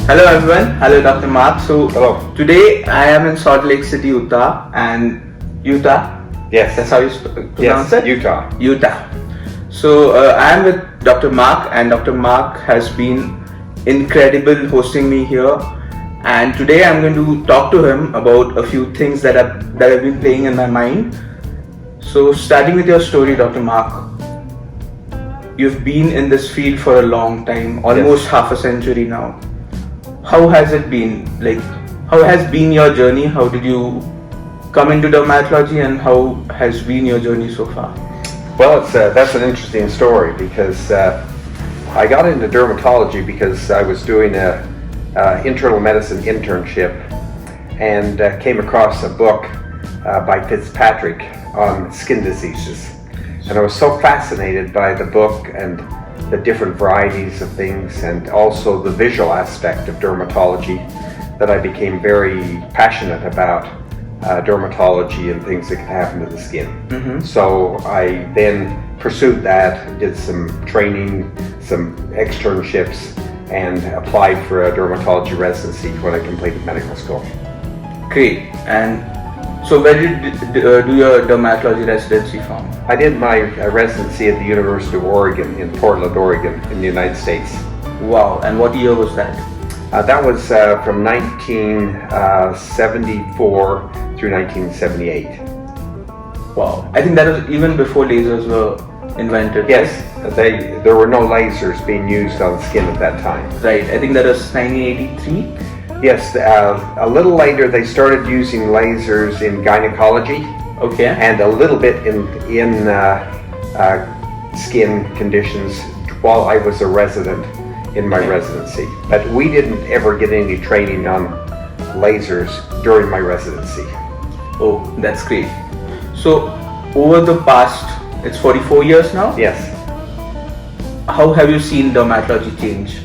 Hello everyone, hello Dr. Mark. So Hello. Today I am in Salt Lake City, Utah, and Utah. Yes. That's how you pronounce it? Utah. Utah. So I am with Dr. Mark, and Dr. Mark has been incredible hosting me here. And today I'm going to talk to him about a few things that have been playing in my mind. So starting with your story, Dr. Mark. You've been in this field for a long time, almost half a century now. How has it been? How has been your journey? How did you come into dermatology, and how has been your journey so far? Well, that's an interesting story because I got into dermatology because I was doing a internal medicine internship and came across a book by Fitzpatrick on skin diseases. And I was so fascinated by the book and the different varieties of things, and also the visual aspect of dermatology, that I became very passionate about dermatology and things that can happen to the skin. Mm-hmm. So I then pursued that, did some training, some externships, and applied for a dermatology residency when I completed medical school. Great. And so where did you do your dermatology residency from? I did my residency at the University of Oregon in Portland, Oregon in the United States. Wow. And what year was that? That was from 1974 through 1978. Wow. I think that was even before lasers were invented. Yes, there were no lasers being used on skin at that time. Right. I think that was 1983. Yes, a little later they started using lasers in gynecology. Okay. And a little bit in skin conditions while I was a resident in my residency. But we didn't ever get any training on lasers during my residency. Oh, that's great. So over the past, it's 44 years now? Yes. How have you seen dermatology change?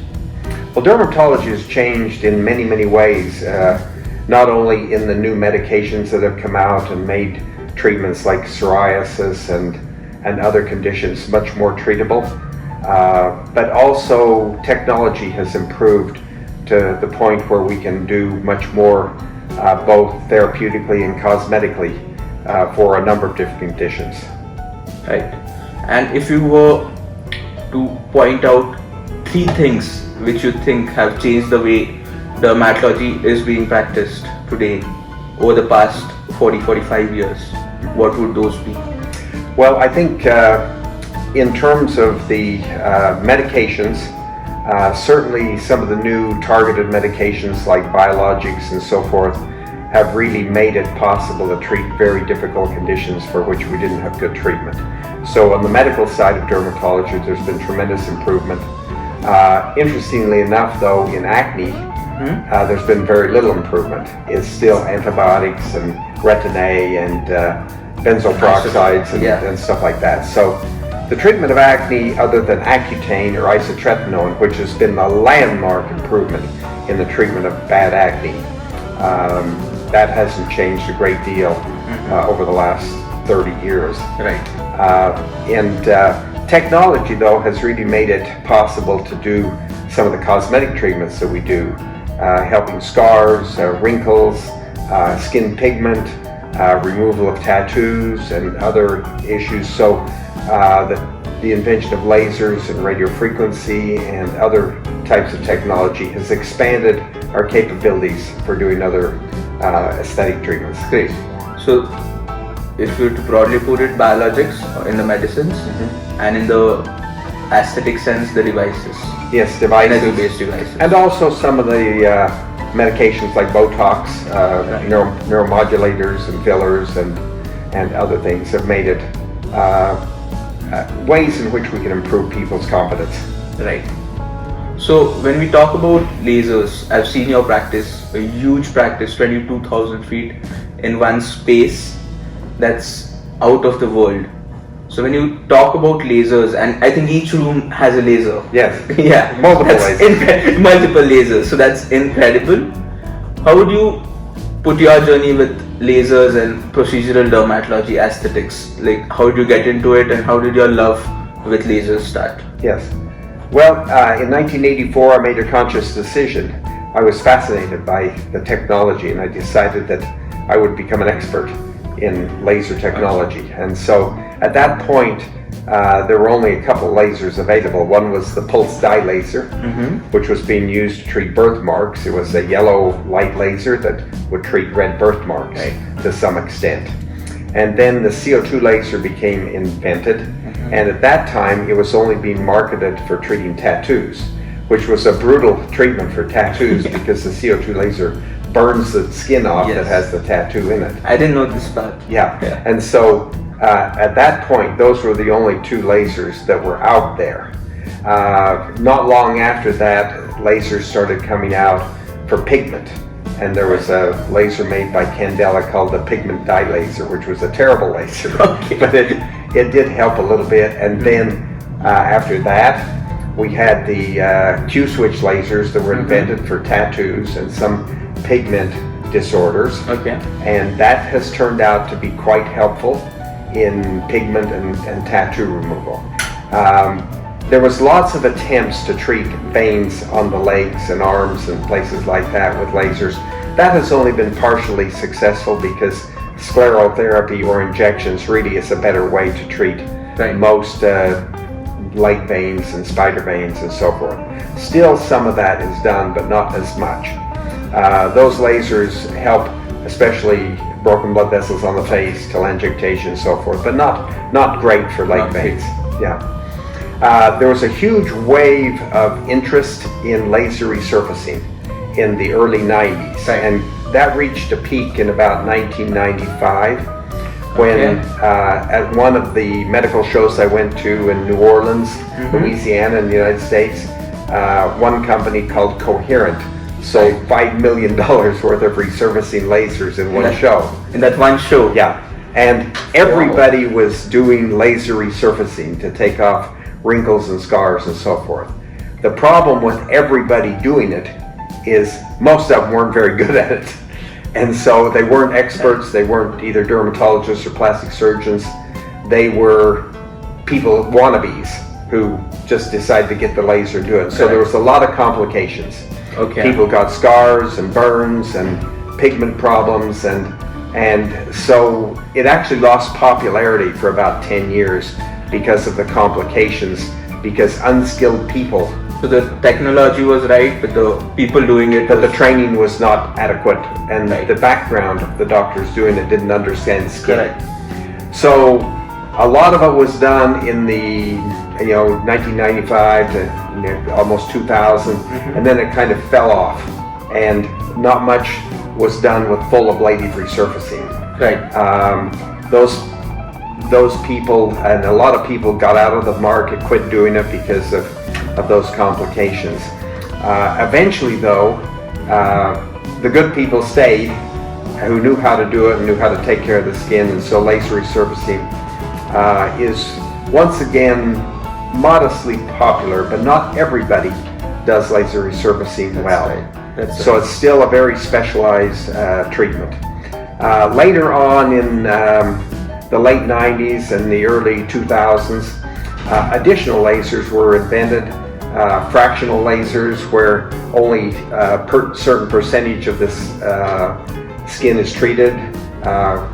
Well, dermatology has changed in many, many ways, not only in the new medications that have come out and made treatments like psoriasis and other conditions much more treatable, but also technology has improved to the point where we can do much more both therapeutically and cosmetically for a number of different conditions. Right. And if you were to point out 3 things which you think have changed the way dermatology is being practiced today over the past 40-45 years, what would those be? Well, I think in terms of the medications, certainly some of the new targeted medications like biologics and so forth have really made it possible to treat very difficult conditions for which we didn't have good treatment. So on the medical side of dermatology, there's been tremendous improvement. Interestingly enough, though, in acne, there's been very little improvement. It's still antibiotics and Retin-A and benzoyl peroxides and stuff like that. So the treatment of acne, other than Accutane or isotretinoin, which has been the landmark improvement in the treatment of bad acne, that hasn't changed a great deal over the last 30 years. Right. Technology, though, has really made it possible to do some of the cosmetic treatments that we do, helping scars, wrinkles, skin pigment, removal of tattoos and other issues. So the invention of lasers and radiofrequency and other types of technology has expanded our capabilities for doing other aesthetic treatments. Great. So if you were to broadly put it, biologics in the medicines, and in the aesthetic sense, the devices. Yes, devices. Energy-based devices. And also some of the medications like Botox, neuromodulators and fillers and other things have made it ways in which we can improve people's confidence. Right. So when we talk about lasers, I've seen your practice, a huge practice, 22,000 feet in one space that's out of the world. So when you talk about lasers, and I think each room has a laser. Yes. Yeah. Multiple lasers. Multiple lasers. So that's incredible. How would you put your journey with lasers and procedural dermatology aesthetics? Like, how did you get into it, and how did your love with lasers start? Yes. Well, in 1984, I made a conscious decision I was fascinated by the technology, and I decided that I would become an expert in laser technology. And so at that point, there were only a couple of lasers available. One was the pulse dye laser, which was being used to treat birthmarks. It was a yellow light laser that would treat red birthmarks to some extent. And then the CO2 laser became invented, and at that time it was only being marketed for treating tattoos, which was a brutal treatment for tattoos because the CO2 laser burns the skin off that has the tattoo in it. I didn't know this part. Yeah. And so at that point, those were the only two lasers that were out there. Not long after that, lasers started coming out for pigment. And there was a laser made by Candela called the pigment dye laser, which was a terrible laser. But it did help a little bit. And then after that, we had the Q-switch lasers that were invented for tattoos and some pigment disorders. And that has turned out to be quite helpful in pigment and tattoo removal. There was lots of attempts to treat veins on the legs and arms and places like that with lasers. That has only been partially successful because sclerotherapy or injections really is a better way to treat most leg veins and spider veins and so forth. Still, some of that is done, but not as much. Those lasers help, especially broken blood vessels on the face, telangiectasia and so forth, but not great for leg veins. There was a huge wave of interest in laser resurfacing in the early 90s, and that reached a peak in about 1995 when at one of the medical shows I went to in New Orleans, Louisiana in the United States, one company called Coherent sold $5 million worth of resurfacing lasers in one show. In that one show? Yeah. And everybody was doing laser resurfacing to take off wrinkles and scars and so forth. The problem with everybody doing it is most of them weren't very good at it. And so they weren't experts, they weren't either dermatologists or plastic surgeons. They were people, wannabes, who just decided to get the laser and do it. So there was a lot of complications. People got scars and burns and pigment problems, and so it actually lost popularity for about 10 years because of the complications, because unskilled people. So the technology was right, but the people doing it, but the training was not adequate, and the background of the doctors doing it didn't understand skin. So a lot of it was done in the 1995 to almost 2000, and then it kind of fell off, and not much was done with full ablative resurfacing. Those people, and a lot of people got out of the market, quit doing it because of those complications. Eventually though, the good people stayed, who knew how to do it and knew how to take care of the skin, and so laser resurfacing is once again modestly popular, but not everybody does laser resurfacing well. So it's still a very specialized treatment. Later on in the late 90s and the early 2000s, additional lasers were invented, fractional lasers where only a certain percentage of this skin is treated,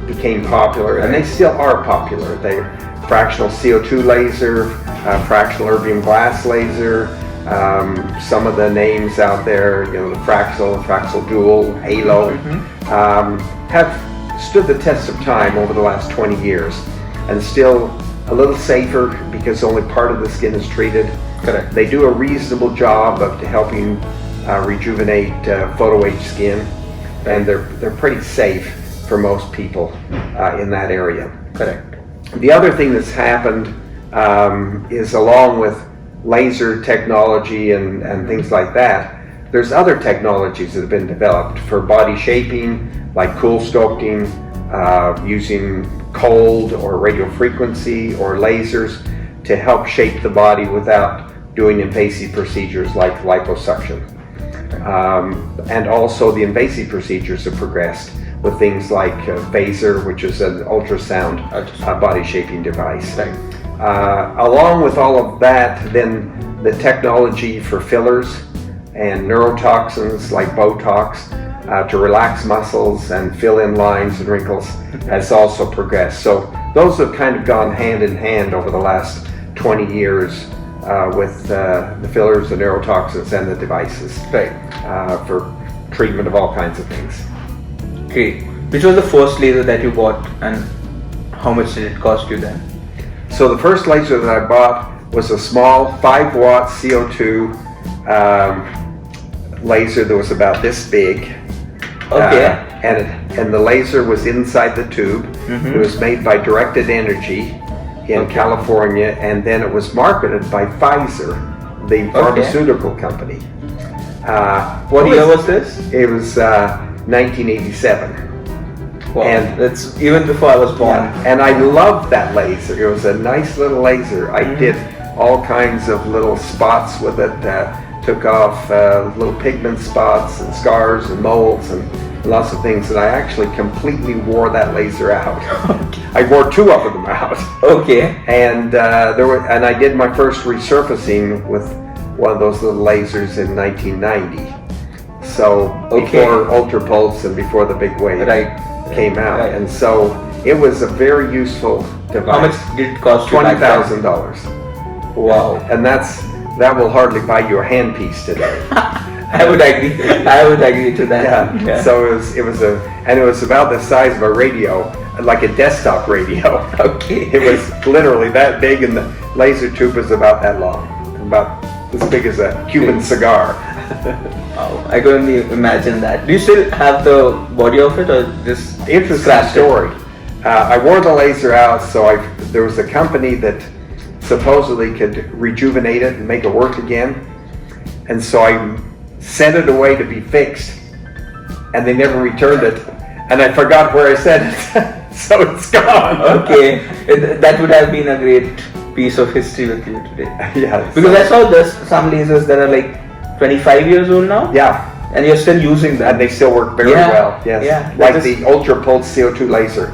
became popular, and they still are popular. They're fractional CO2 laser, fractional erbium glass laser, some of the names out there, the Fraxel Dual, Halo, have stood the test of time over the last 20 years, and still a little safer because only part of the skin is treated. They do a reasonable job of helping rejuvenate photo-age skin, and they're pretty safe for most people in that area. The other thing that's happened is, along with laser technology and things like that, there's other technologies that have been developed for body shaping, like cool sculpting, using cold or radio frequency or lasers to help shape the body without doing invasive procedures like liposuction. And also the invasive procedures have progressed with things like Phaser, which is an ultrasound body shaping device. Along with all of that, then the technology for fillers and neurotoxins like Botox to relax muscles and fill in lines and wrinkles has also progressed. So those have kind of gone hand in hand over the last 20 years with the fillers, the neurotoxins, and the devices for treatment of all kinds of things. Great. Which was the first laser that you bought, and how much did it cost you then? So the first laser that I bought was a small 5-watt CO2 laser that was about this big. Okay. And the laser was inside the tube. It was made by Directed Energy in California, and then it was marketed by Pfizer, the pharmaceutical company. What year was this? It was 1987. Wow, and that's even before I was born. Yeah, and I loved that laser. It was a nice little laser. I did all kinds of little spots with it. Took off little pigment spots and scars and moles and lots of things. And I actually completely wore that laser out. I wore 2 of them out. Okay. And and I did my first resurfacing with one of those little lasers in 1990. So before Ultra Pulse and before the big wave came out, and so it was a very useful device. How much did it cost you? $20,000. Wow. And that will hardly buy you a handpiece today. I would agree. I would agree to that. Yeah. So it was about the size of a radio, like a desktop radio. Okay. It was literally that big, and the laser tube was about that long, about as big as a Cuban cigar. Oh, I couldn't imagine that. Do you still have the body of it, or just interesting story? I wore the laser out, so there was a company that supposedly could rejuvenate it and make it work again, and so I sent it away to be fixed, and they never returned it, and I forgot where I sent it, so it's gone. Okay, that would have been a great piece of history with you today. Yeah, because I saw some lasers that are like 25 years old now. Yeah. And you're still using them. And they still work very well. Yes. Yeah. Like the Ultra Pulse CO2 laser.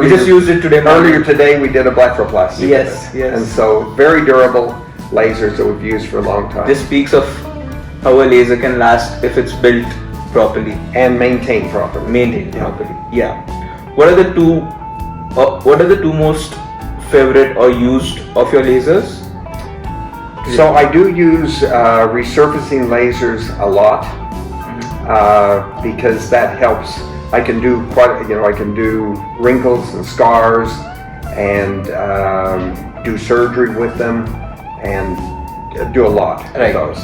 We just used it today. Earlier today we did a blepharoplasty. Yes. And so very durable lasers that we've used for a long time. This speaks of how a laser can last if it's built properly. And maintained properly. Properly. Yeah. What are the two most favorite or used of your lasers? So I do use resurfacing lasers a lot because that helps. I can do I can do wrinkles and scars and do surgery with them and do a lot of those.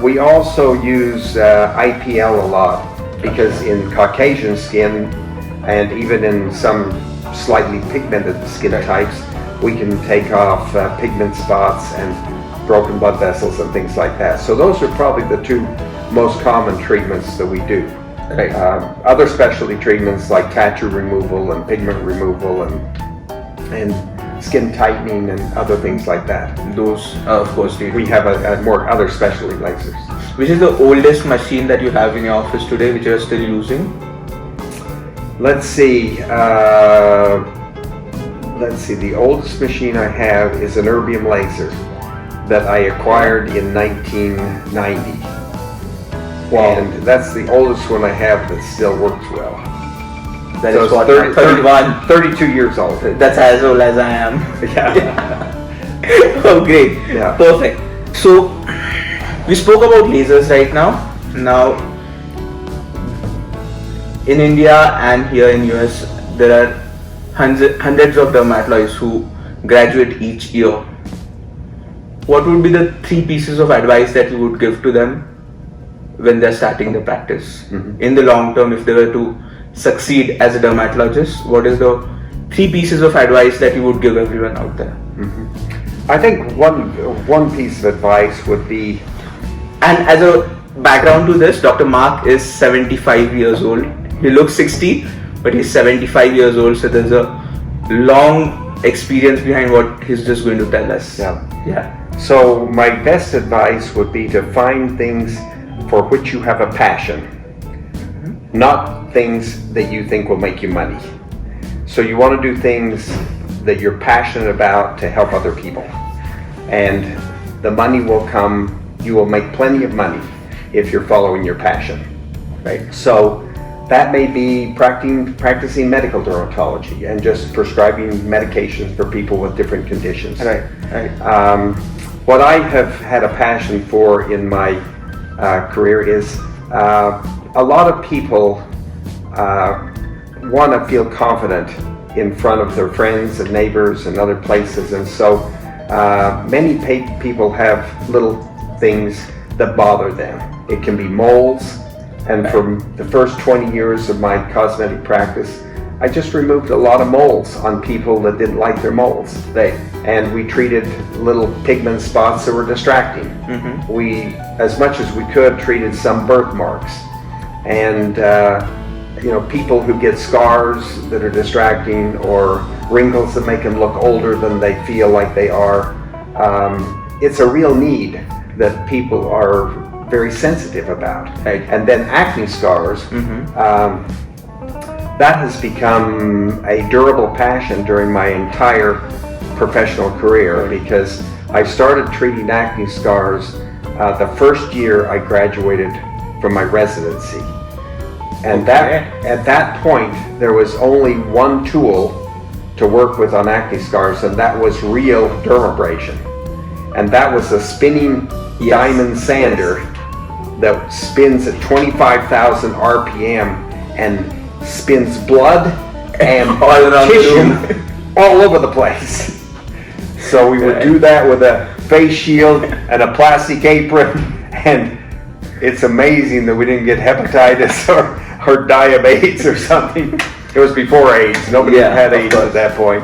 We also use IPL a lot because in Caucasian skin and even in some slightly pigmented skin types, we can take off pigment spots and broken blood vessels and things like that. So those are probably the 2 most common treatments that we do. Other specialty treatments like tattoo removal and pigment removal and skin tightening and other things like that. Those, of course, we have more other specialty lasers. Which is the oldest machine that you have in your office today, which you're still using? Let's see. The oldest machine I have is an erbium laser that I acquired in 1990. Wow. And that's the oldest one I have that still works well. That is what, 32 years old. That's as old as I am. Yeah. Oh, great. Yeah. Perfect. So, we spoke about lasers right now. Now, in India and here in US, there are hundreds of dermatologists who graduate each year. What would be the 3 pieces of advice that you would give to them when they're starting the practice? In the long term, if they were to succeed as a dermatologist, what is the 3 pieces of advice that you would give everyone out there? I think one piece of advice would be, and as a background to this, Dr. Mark is 75 years old. He looks 60, but he's 75 years old, so there's a long experience behind what he's just going to tell us. Yeah. So my best advice would be to find things for which you have a passion, not things that you think will make you money. So you want to do things that you're passionate about to help other people, and the money will come You will make plenty of money if you're following your passion. Right. So that may be practicing medical dermatology and just prescribing medications for people with different conditions. Right. What I have had a passion for in my career is a lot of people want to feel confident in front of their friends and neighbors and other places, and so many people have little things that bother them. It can be moles, and from the first 20 years of my cosmetic practice, I just removed a lot of moles on people that didn't like their moles. And we treated little pigment spots that were distracting. We, as much as we could, treated some birthmarks. And people who get scars that are distracting or wrinkles that make them look older than they feel like they are. It's a real need that people are very sensitive about. And then acne scars, that has become a durable passion during my entire professional career, because I started treating acne scars the first year I graduated from my residency. And at that point, there was only one tool to work with on acne scars, and that was real dermabrasion. And that was a spinning diamond sander that spins at 25,000 RPM and spins blood and tissue all over the place. So we would do that with a face shield and a plastic apron, and it's amazing that we didn't get hepatitis or diabetes or something. It was before AIDS. Nobody had AIDS at that point.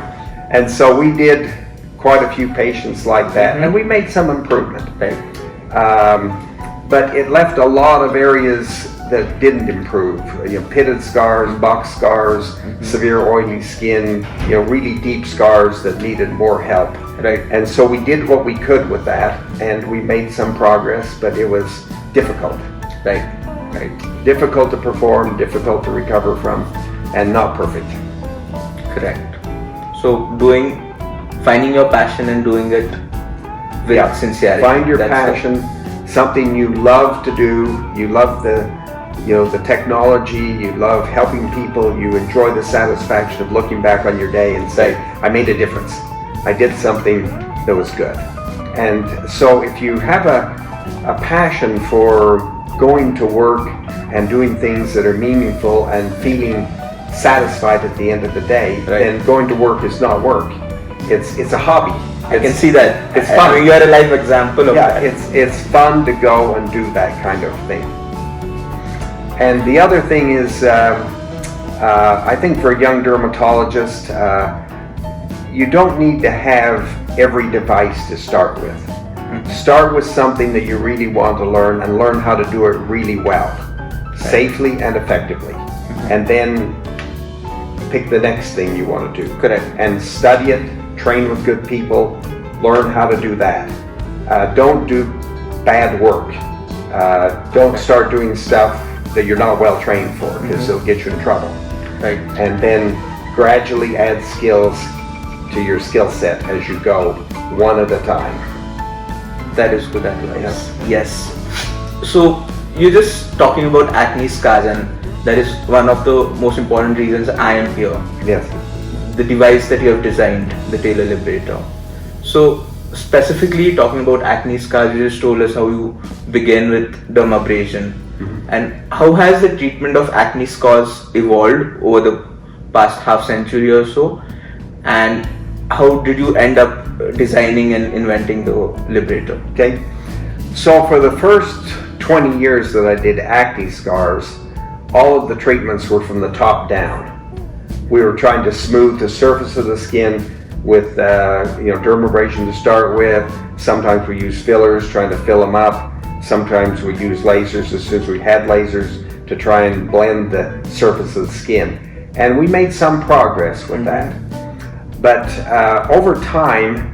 And so we did quite a few patients like that, and we made some improvement. But it left a lot of areas that didn't improve. Pitted scars, box scars, severe oily skin, really deep scars that needed more help. And so we did what we could with that, and we made some progress, but it was difficult. Difficult to perform, difficult to recover from, and not perfect. Correct. So finding your passion and doing it with sincerity. Find your passion, something you love to do. You love the technology, you love helping people, you enjoy the satisfaction of looking back on your day and say, I made a difference. I did something that was good. And so if you have a passion for going to work and doing things that are meaningful and feeling satisfied at the end of the day, then going to work is not work. It's a hobby. I can see that. It's fun. You are a live example of that. It's fun to go and do that kind of thing. And the other thing is, I think for a young dermatologist, you don't need to have every device to start with. Start with something that you really want to learn, and learn how to do it really well, safely and effectively. And then pick the next thing you want to do. And study it, train with good people, learn how to do that. Don't do bad work. Don't start doing stuff that you're not well trained for, because it'll get you in trouble. And then gradually add skills to your skill set as you go, one at a time. That is good advice. Yes. So you're just talking about acne scars, and that is one of the most important reasons I am here. Yes. The device that you have designed, the Taylor Liberator. So specifically talking about acne scars, you just told us how you began with dermabrasion. And how has the treatment of acne scars evolved over the past half century or so? And how did you end up designing and inventing the Liberator? Okay. So for the first 20 years that I did acne scars, all of the treatments were from the top down. We were trying to smooth the surface of the skin with dermabrasion to start with. Sometimes we use fillers, trying to fill them up. Sometimes we use lasers as soon as we had lasers to try and blend the surface of the skin. And we made some progress with that. But over time,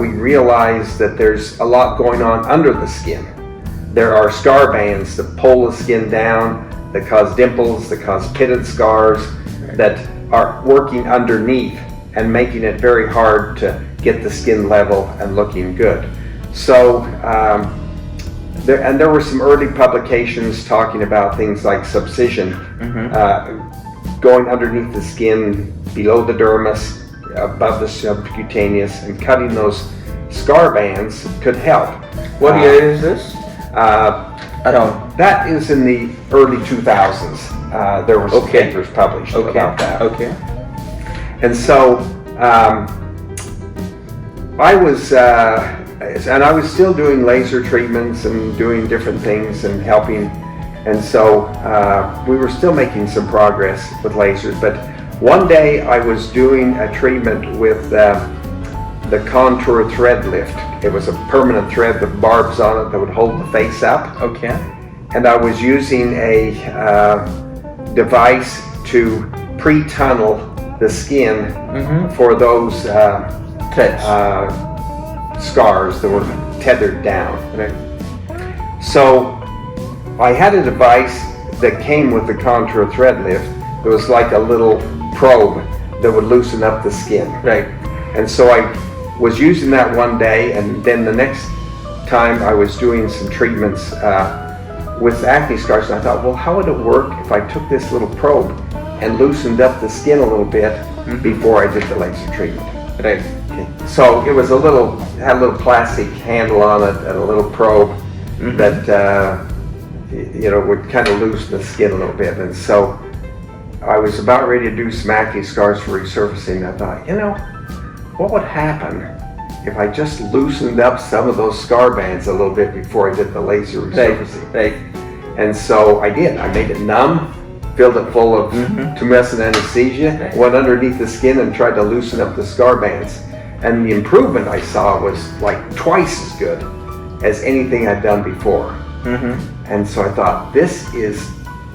we realized that there's a lot going on under the skin. There are scar bands that pull the skin down, that cause dimples, that cause pitted scars, that are working underneath and making it very hard to get the skin level and looking good. So There were some early publications talking about things like subcision, going underneath the skin, below the dermis, above the subcutaneous, and cutting those scar bands could help. What year is this? Around. That is in the early 2000s. There were some papers published about that. Okay. And so I was still doing laser treatments and doing different things and helping. And so we were still making some progress with lasers. But one day I was doing a treatment with the contour thread lift. It was a permanent thread with barbs on it that would hold the face up. Okay. And I was using a device to pre-tunnel the skin for those threads. Scars that were tethered down. Right. So I had a device that came with the contour thread lift. It was like a little probe that would loosen up the skin. Right. And so I was using that one day, and then the next time I was doing some treatments with acne scars, and I thought, well, how would it work if I took this little probe and loosened up the skin a little bit before I did the laser treatment? Right. Okay. So it was had a little plastic handle on it and a little probe that would kind of loosen the skin a little bit. And so I was about ready to do some acne scars for resurfacing. I thought, what would happen if I just loosened up some of those scar bands a little bit before I did the laser resurfacing? Right. And so I did. I made it numb, filled it full of tumescent anesthesia, went underneath the skin and tried to loosen up the scar bands. And the improvement I saw was like twice as good as anything I'd done before. And so I thought, this is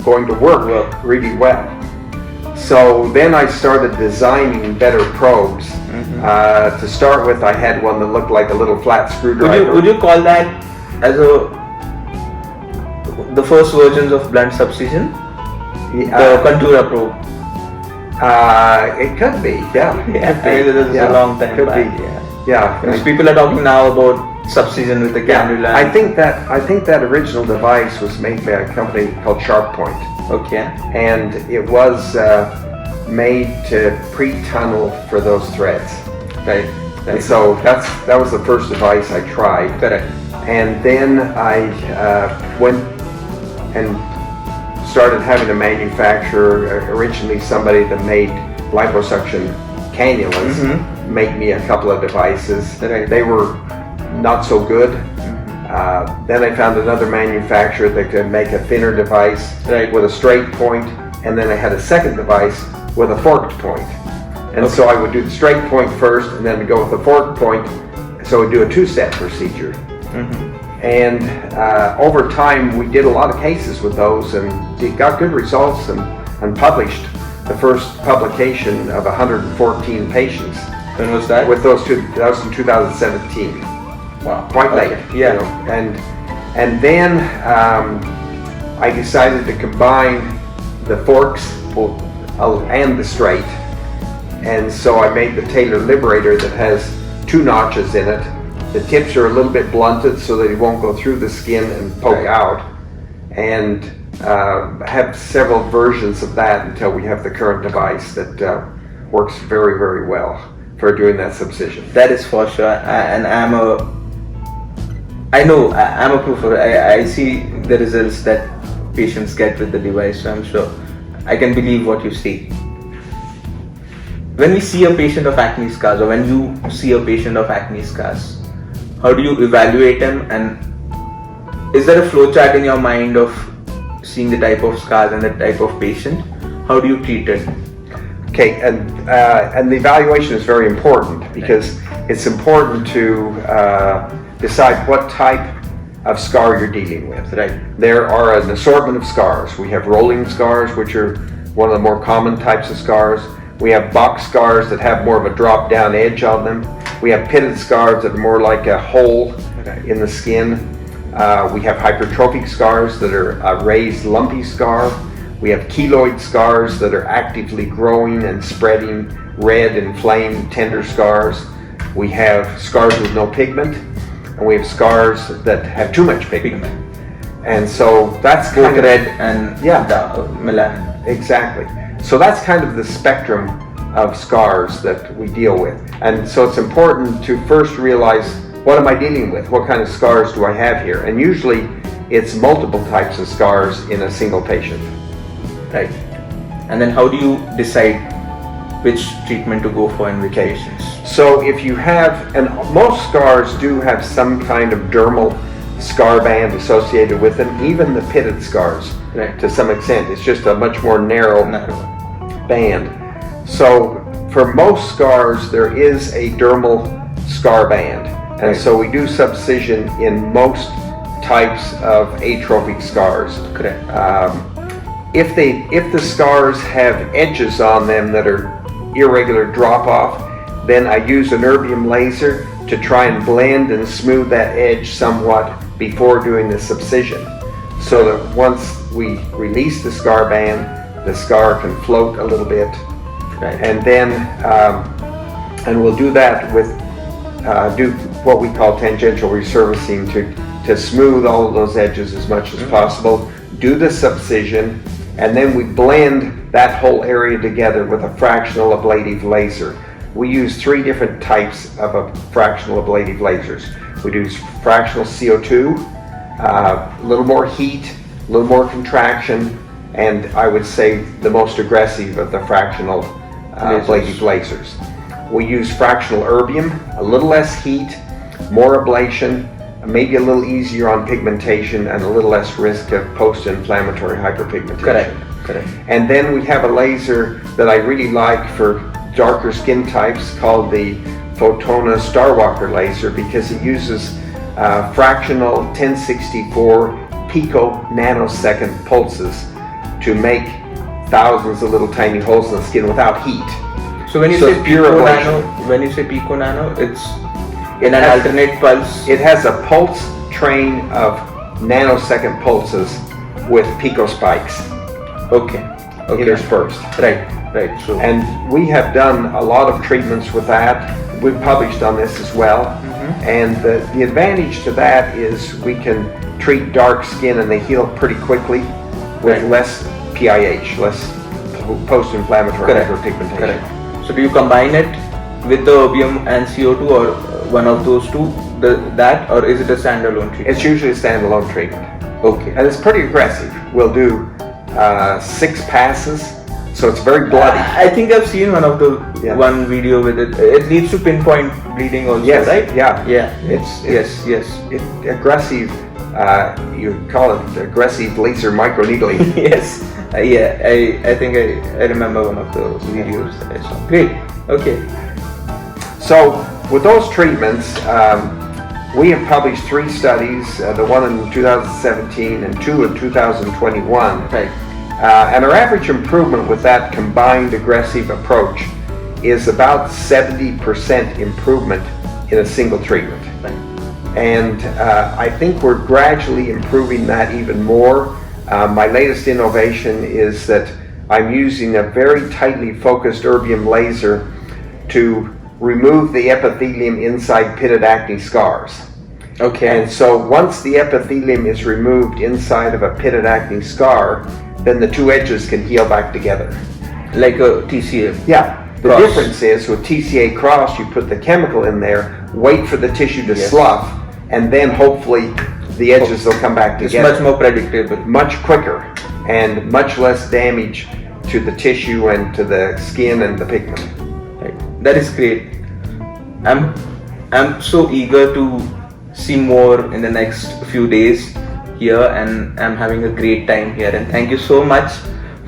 going to work really well. So then I started designing better probes. To start with, I had one that looked like a little flat screwdriver. Would you call that as the first versions of blunt subcision? The Contour probe. It could be, yeah. This is a long time could back. be. Yeah. Because people are talking now about subcision with the cannula. I think that original device was made by a company called SharpPoint. Okay. And it was made to pre-tunnel for those threads. Right. And so that was the first device I tried. Correct. And then I went and started having a manufacturer, originally somebody that made liposuction cannulas, make me a couple of devices. Right. They were not so good. Then I found another manufacturer that could make a thinner device with a straight point, and then I had a second device with a forked point. And so I would do the straight point first, and then go with the forked point, so I'd do a two-step procedure. And over time, we did a lot of cases with those, and it got good results, and published the first publication of 114 patients. When was that? With those two, that was in 2017. Wow. Quite late. Okay. Yeah. And then I decided to combine the forks and the straight. And so I made the Taylor Liberator that has two notches in it. The tips are a little bit blunted so that it won't go through the skin and poke out. And have several versions of that until we have the current device that works very, very well for doing that subcision. That is for sure. And I'm a proof of it. I see the results that patients get with the device, so I'm sure I can believe what you see. When we see a patient of acne scars, or when you see a patient of acne scars, how do you evaluate them, and is there a flowchart in your mind of seeing the type of scars and the type of patient? How do you treat it? Okay, and the evaluation is very important because it's important to decide what type of scar you're dealing with. Right. There are an assortment of scars. We have rolling scars, which are one of the more common types of scars. We have box scars that have more of a drop down edge on them. We have pitted scars that are more like a hole in the skin. We have hypertrophic scars that are a raised lumpy scar. We have keloid scars that are actively growing and spreading, red, inflamed, tender scars. We have scars with no pigment. and we have scars that have too much pigment. And so that's both kind of, red and Yeah. melanin. exactly. So that's kind of the spectrum of scars that we deal with. And so it's important to first realize, what am I dealing with? What kind of scars do I have here? And usually it's multiple types of scars in a single patient. Right. And then how do you decide which treatment to go for in which patients? So if you have, and most scars do have some kind of dermal scar band associated with them, even the pitted scars, Right. to some extent. It's just a much more narrow Narrow. band. So for most scars, there is a dermal scar band. And Right. so we do subcision in most types of atrophic scars. Correct. If the scars have edges on them that are irregular drop off, then I use an erbium laser to try and blend and smooth that edge somewhat before doing the subcision, so that once we release the scar band, the scar can float a little bit. Right. And then and we'll do that with do what we call tangential resurfacing to smooth all of those edges as much as possible, do the subcision, and then we blend that whole area together with a fractional ablative laser. We use 3 different types of a fractional ablative lasers. We do fractional CO2, a little more heat, a little more contraction, and I would say the most aggressive of the fractional ablative lasers. We use fractional erbium, a little less heat, more ablation, maybe a little easier on pigmentation, and a little less risk of post-inflammatory hyperpigmentation. Correct. And then we have a laser that I really like for darker skin types called the Photona Starwalker laser, because it uses fractional 1064 pico nanosecond pulses to make thousands of little tiny holes in the skin without heat. So when you So say pure pico ablation. nano, when you say pico nano, it's in an alternate pulse. It has a pulse train of nanosecond pulses with pico spikes Okay. interspersed. Right. So And we have done a lot of treatments with that. We've published on this as well. And the advantage to that is we can treat dark skin and they heal pretty quickly with Right. less PIH, less post-inflammatory hyperpigmentation. Correct. So do you combine it with the erbium and CO2, or one of those two, that, or is it a standalone treatment? It's usually a standalone treatment. Okay. And it's pretty aggressive. We'll do 6 passes, so it's very bloody. I think I've seen Yeah. one video with it. It leads to pinpoint bleeding also, Yes, right? yeah. Yeah. It's Yes. aggressive, you call it aggressive laser microneedling. Yes. I think I remember one of the videos that I saw. Great. Okay. So with those treatments, we have published 3 studies, the one in 2017 and 2 in 2021. Right. And our average improvement with that combined aggressive approach is about 70% improvement in a single treatment. Right. And I think we're gradually improving that even more. My latest innovation is that I'm using a very tightly focused erbium laser to remove the epithelium inside pitted acne scars. Okay. And so once the epithelium is removed inside of a pitted acne scar, then the 2 edges can heal back together. Like a TCA. Yeah. The Cross. difference is with TCA cross, you put the chemical in there, wait for the tissue to Yes. slough, and then hopefully the edges will come back It's together. much more predictable. Much quicker and much less damage to the tissue and to the skin and the pigment. Right. That is great. I'm so eager to see more in the next few days here, and I'm having a great time here. And thank you so much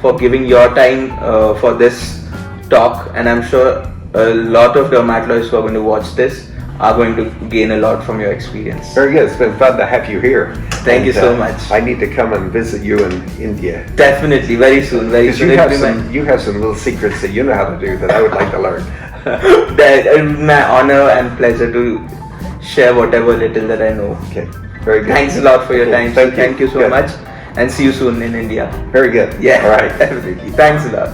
for giving your time for this talk. And I'm sure a lot of dermatologists who are going to watch this are going to gain a lot from your experience. Very good. It's been fun to have you here. Thank you so much. I need to come and visit you in India. Definitely, very soon. Very Because soon. you have some little secrets that you know how to do that I would like to learn. That is my honor and pleasure to share whatever little that I know. Okay. Very good. Thanks a lot for your Cool. time. Thank you. Thank you so Good. much, and see you soon in India. Very good. Yeah, All right. definitely. Thanks a lot.